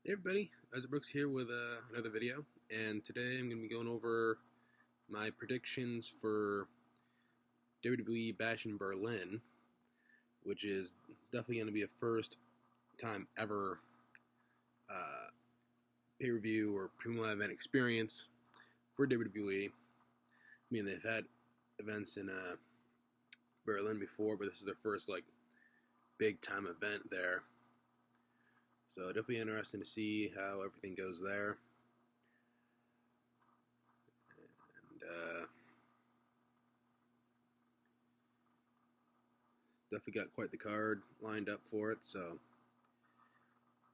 Hey everybody, Isaac Brooks here with another video, and today I'm going to be going over my predictions for WWE Bash in Berlin, which is definitely going to be a first time ever pay-per-view or premium event experience for WWE. I mean, they've had events in Berlin before, but this is their first big time event there. So definitely interesting to see how everything goes there. And definitely got quite the card lined up for it. So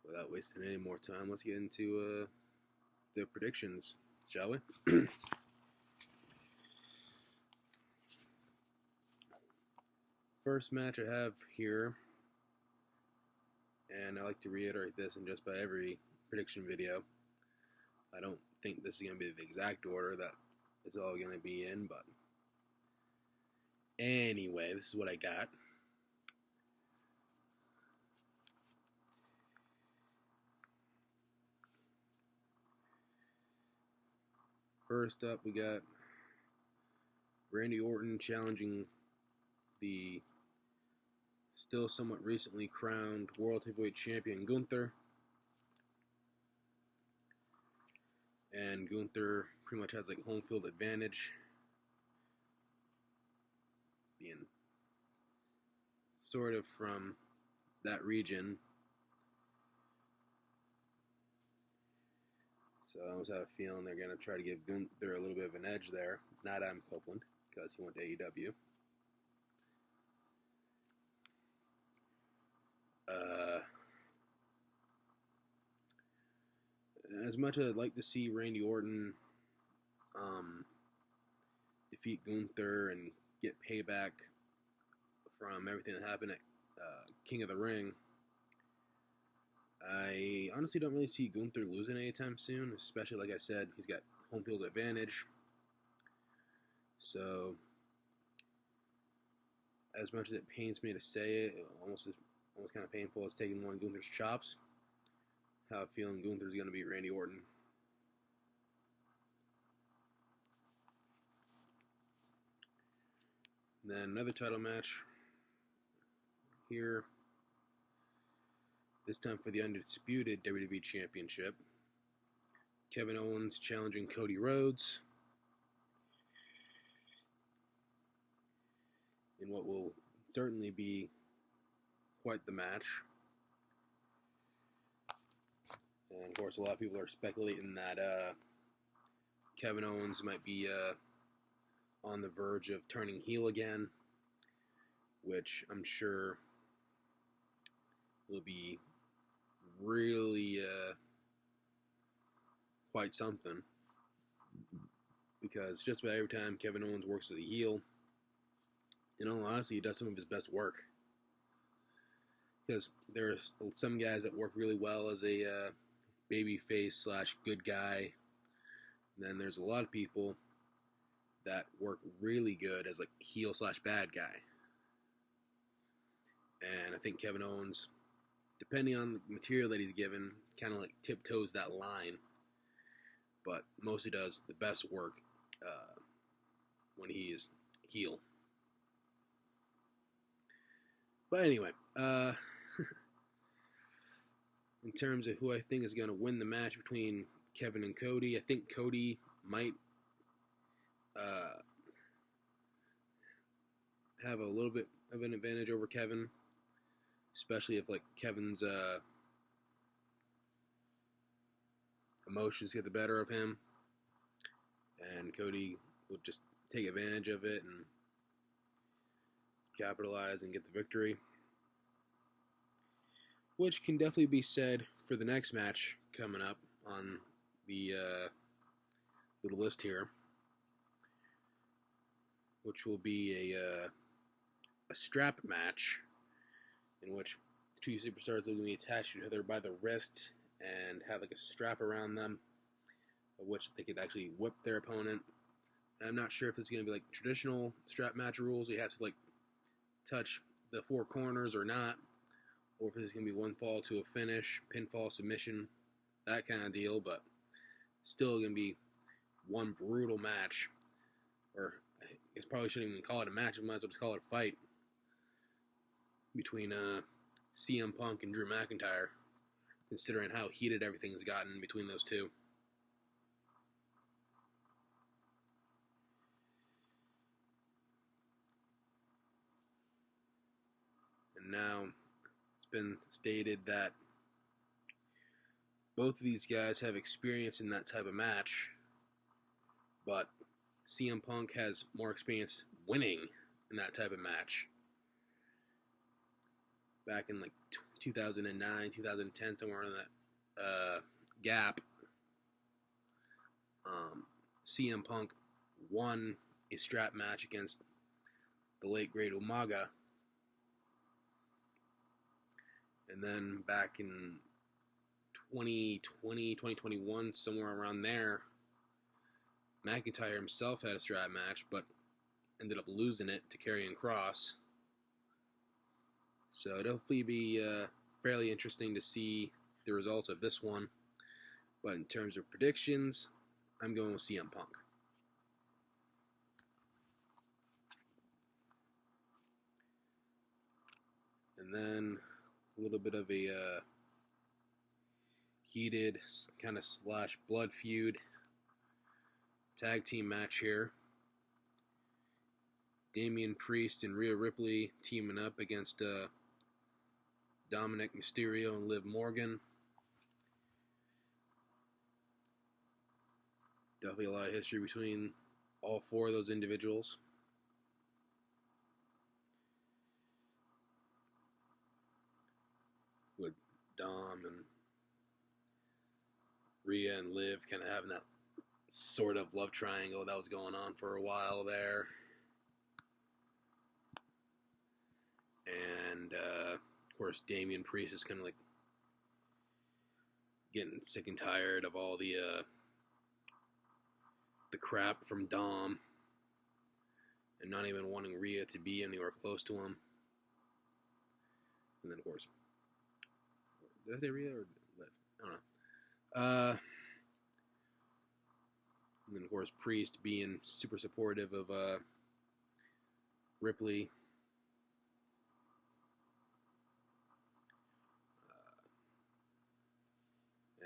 without wasting any more time, let's get into the predictions, shall we? First match I have here, and I like to reiterate this in just about every prediction video. I don't think this is going to be the exact order that it's all going to be in, but anyway, this is what I got. First up, we got Randy Orton challenging the still somewhat recently crowned World Heavyweight Champion Gunther. And Gunther pretty much has home field advantage, being sort of from that region. So I almost have a feeling they're going to try to give Gunther a little bit of an edge there. Not Adam Copeland, because he went to AEW. As much as I'd like to see Randy Orton defeat Gunther and get payback from everything that happened at King of the Ring, I honestly don't really see Gunther losing anytime soon, especially, like I said, he's got home field advantage. So, as much as it pains me to say it, almost kind of painful as taking one of Gunther's chops, I have a feeling Gunther's going to beat Randy Orton. And then another title match here, this time for the undisputed WWE Championship. Kevin Owens challenging Cody Rhodes in what will certainly be quite the match. And of course, a lot of people are speculating that Kevin Owens might be on the verge of turning heel again, which I'm sure will be really quite something. Because just about every time Kevin Owens works as a heel, in all honesty, he does some of his best work. Because there are some guys that work really well as a babyface / good guy. And then there's a lot of people that work really good as heel / bad guy. And I think Kevin Owens, depending on the material that he's given, kind of tiptoes that line. But mostly does the best work when he's heel. But anyway, in terms of who I think is going to win the match between Kevin and Cody, I think Cody might have a little bit of an advantage over Kevin, especially if Kevin's emotions get the better of him, and Cody will just take advantage of it and capitalize and get the victory. Which can definitely be said for the next match coming up on the little list here, which will be a strap match in which two superstars will be attached to each other by the wrist and have a strap around them, of which they could actually whip their opponent. I'm not sure if it's going to be traditional strap match rules. You have to touch the four corners or not, or if it's going to be one fall to a finish, pinfall, submission. that kind of deal, but still going to be one brutal match. Or I guess probably shouldn't even call it a match. I might as well just call it a fight between CM Punk and Drew McIntyre, considering how heated everything has gotten between those two. And now it's been stated that both of these guys have experience in that type of match, but CM Punk has more experience winning in that type of match. Back in like 2009, 2010, somewhere in that gap, CM Punk won a strap match against the late great Umaga. And then back in 2020, 2021, somewhere around there, McIntyre himself had a strap match, but ended up losing it to Karrion Kross. So it'll hopefully be fairly interesting to see the results of this one. But in terms of predictions, I'm going with CM Punk. And then a little bit of a heated kind of slash blood feud tag team match here. Damian Priest and Rhea Ripley teaming up against Dominic Mysterio and Liv Morgan. Definitely a lot of history between all four of those individuals. With Dom and Rhea and Liv kind of having that sort of love triangle that was going on for a while there. And, of course, Damian Priest is kind of like getting sick and tired of all the crap from Dom and not even wanting Rhea to be anywhere close to him. And then, of course, did I say Rhea or Liv? I don't know. And then, of course, Priest being super supportive of Ripley.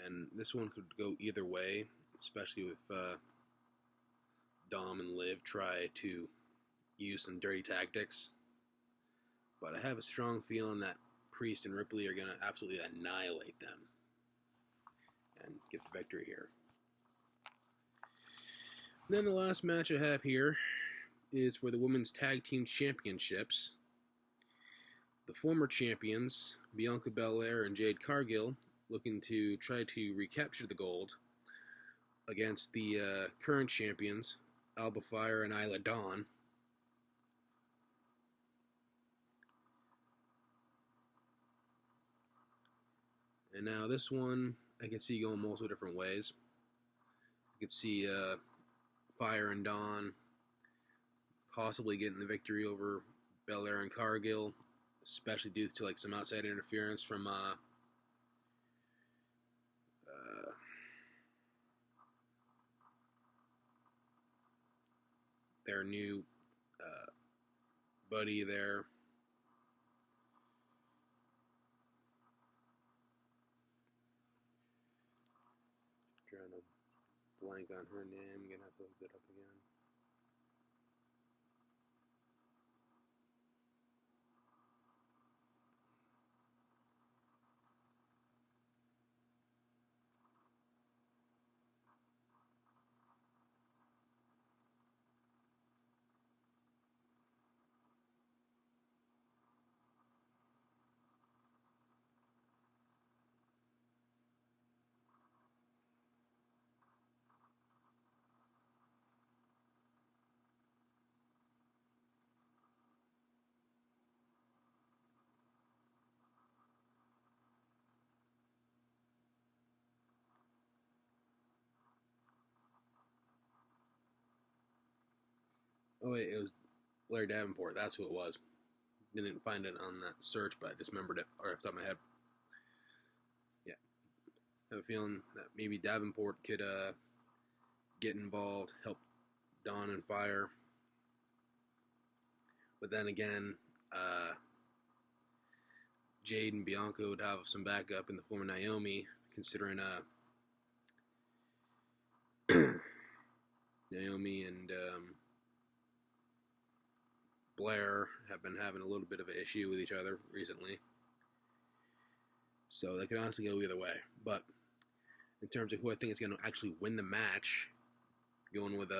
And this one could go either way, especially if Dom and Liv try to use some dirty tactics. But I have a strong feeling that Priest and Ripley are going to absolutely annihilate them and get the victory here. And then the last match I have here is for the Women's Tag Team Championships. The former champions, Bianca Belair and Jade Cargill, looking to try to recapture the gold against the current champions, Alba Fire and Isla Dawn. And now this one, I can see going multiple different ways. I could see Fire and Dawn possibly getting the victory over Belair and Cargill, especially due to like some outside interference from their new buddy there. Trying to blank on her name. I'm gonna have to look that up again. Oh wait, it was Blair Davenport. That's who it was. Didn't find it on that search, but I just remembered it right off the top of my head. Yeah. have a feeling that maybe Davenport could get involved, help Dawn and Fire. But then again, Jade and Bianca would have some backup in the form of Naomi, considering Naomi and Blair have been having a little bit of an issue with each other recently. So they could honestly go either way. But in terms of who I think is going to actually win the match, going with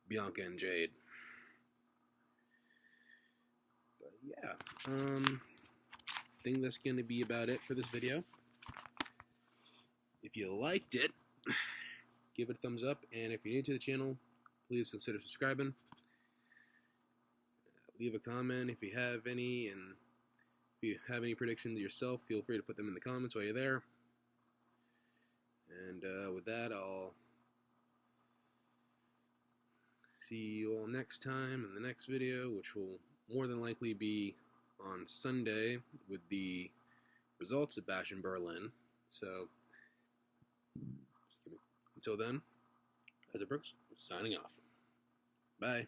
Bianca and Jade. But yeah, I think that's going to be about it for this video. If you liked it, give it a thumbs up, and if you're new to the channel, please consider subscribing. Leave a comment if you have any, and if you have any predictions yourself, feel free to put them in the comments while you're there. And with that, I'll see you all next time in the next video, which will more than likely be on Sunday with the results of Bash in Berlin. So, until then, Isaac Brooks, signing off. Bye.